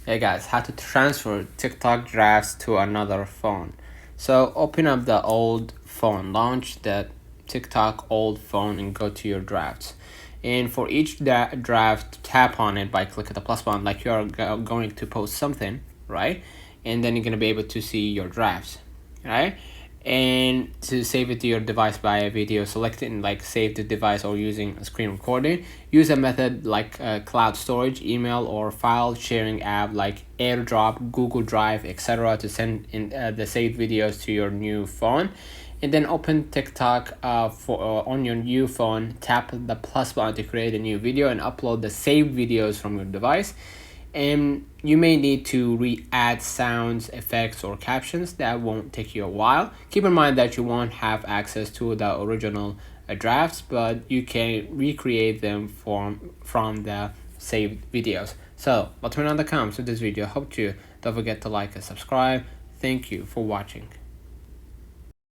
Hey guys, how to transfer TikTok drafts to another phone. So open up the old phone, launch the TikTok old phone and go to your drafts. And for each draft, tap on it by clicking the plus button like you're going to post something, right? And then you're going to be able to see your drafts, right? And to save it to your device by a video, select it and like save the device or using a screen recording. Use a method like cloud storage, email, or file sharing app like AirDrop, Google Drive, etc. to send in the saved videos to your new phone. And then open TikTok on your new phone. Tap the plus button to create a new video and upload the saved videos from your device. And you may need to re-add sounds, effects, or captions. That won't take you a while. Keep in mind that you won't have access to the original drafts, but you can recreate them from the saved videos. So let me know in the comments of this video. Hope you don't forget to like and subscribe. Thank you for watching.